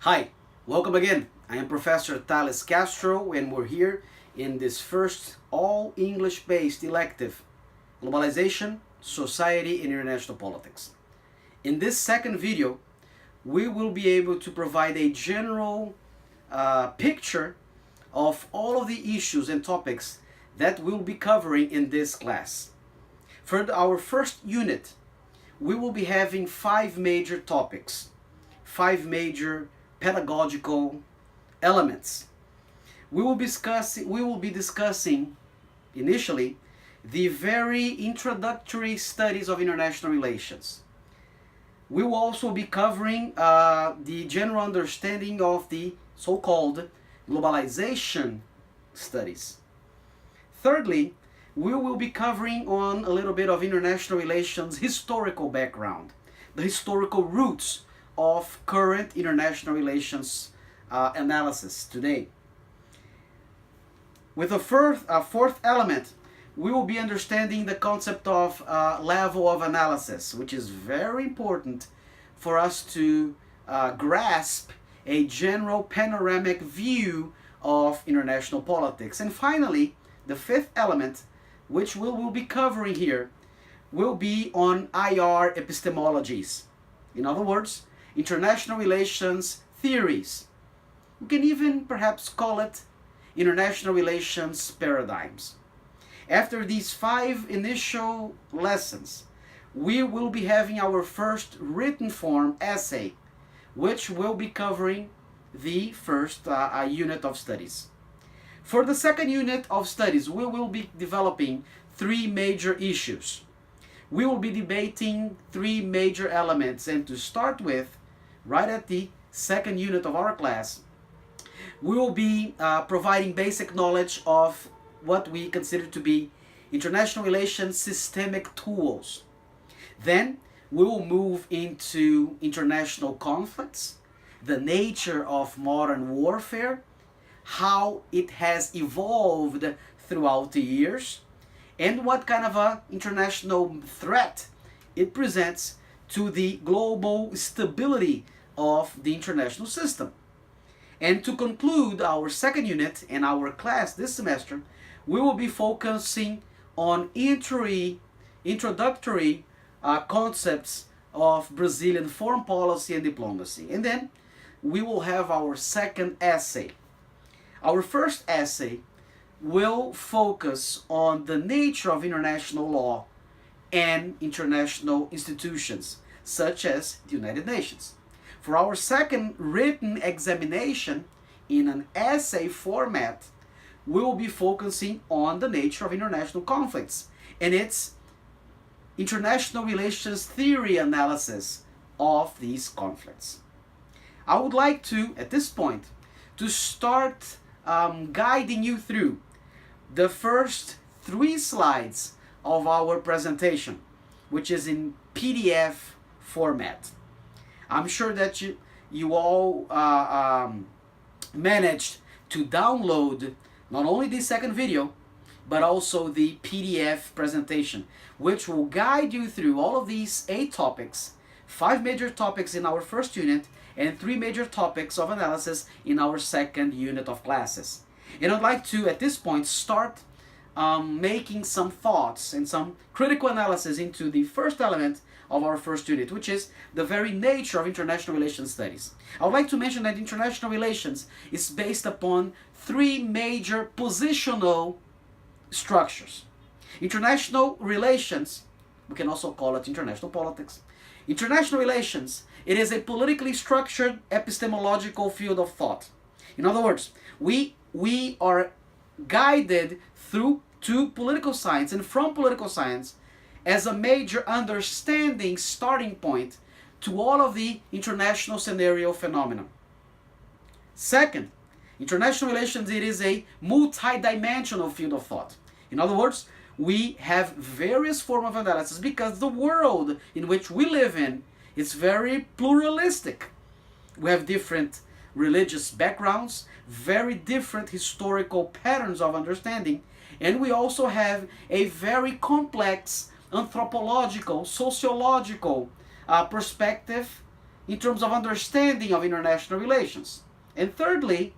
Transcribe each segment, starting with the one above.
Hi, welcome again. I am Professor Thales Castro and we're here in this first all English-based elective, Globalization, Society and International Politics. In this second video, we will be able to provide a general picture of all of the issues and topics that we'll be covering in this class. For our first unit, we will be having five major topics, five major pedagogical elements. We will be discussing initially the very introductory studies of international relations. We will also be covering the general understanding of the so-called globalization studies. Thirdly, we will be covering on a little bit of international relations historical background, the historical roots of current international relations analysis today. With a fourth element, we will be understanding the concept of level of analysis, which is very important for us to grasp a general panoramic view of international politics. And finally, the fifth element, which we will be covering here, will be on IR epistemologies. In other words, international relations theories. We can even perhaps call it international relations paradigms. After these five initial lessons, we will be having our first written form essay, which will be covering the first unit of studies. For the second unit of studies, we will be developing three major issues. We will be debating three major elements, and to start with, right at the second unit of our class, we will be providing basic knowledge of what we consider to be international relations systemic tools. Then we will move into international conflicts, the nature of modern warfare, how it has evolved throughout the years, and what kind of an international threat it presents to the global stability of the international system. And to conclude our second unit in our class this semester, we will be focusing on introductory concepts of Brazilian foreign policy and diplomacy. And then we will have our second essay. Our first essay will focus on the nature of international law and international institutions, such as the United Nations. For our second written examination in an essay format, we will be focusing on the nature of international conflicts and its international relations theory analysis of these conflicts. I would like to, at this point, to start guiding you through the first three slides of our presentation, which is in PDF format. I'm sure that you all managed to download not only the second video, but also the PDF presentation, which will guide you through all of these 8 topics, 5 major topics in our first unit, and 3 major topics of analysis in our second unit of classes. And I'd like to, at this point, start making some thoughts and some critical analysis into the first element of our first unit, which is the very nature of international relations studies. I would like to mention that international relations is based upon 3 major positional structures. International relations, we can also call it international politics. International relations, it is a politically structured epistemological field of thought. In other words, we are guided through to political science and from political science as a major understanding starting point to all of the international scenario phenomena. Second, international relations, it is a multidimensional field of thought. In other words, we have various forms of analysis because the world in which we live in is very pluralistic. We have different religious backgrounds, very different historical patterns of understanding, and we also have a very complex anthropological, sociological perspective in terms of understanding of international relations. And thirdly,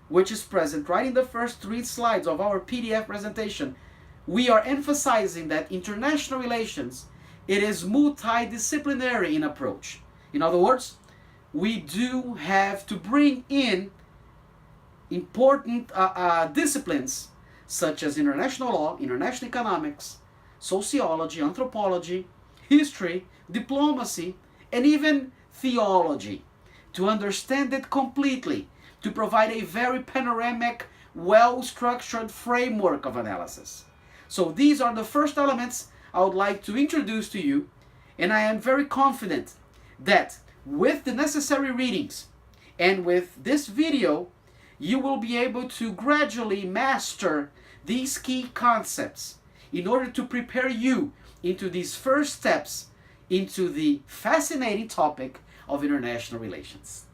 which is present right in the first 3 slides of our PDF presentation, we are emphasizing that international relations, it is multidisciplinary in approach. In other words, we do have to bring in important disciplines such as international law, international economics, sociology, anthropology, history, diplomacy, and even theology to understand it completely, to provide a very panoramic, well-structured framework of analysis. So these are the first elements I would like to introduce to you, and I am very confident that with the necessary readings and with this video, you will be able to gradually master these key concepts in order to prepare you into these first steps into the fascinating topic of international relations.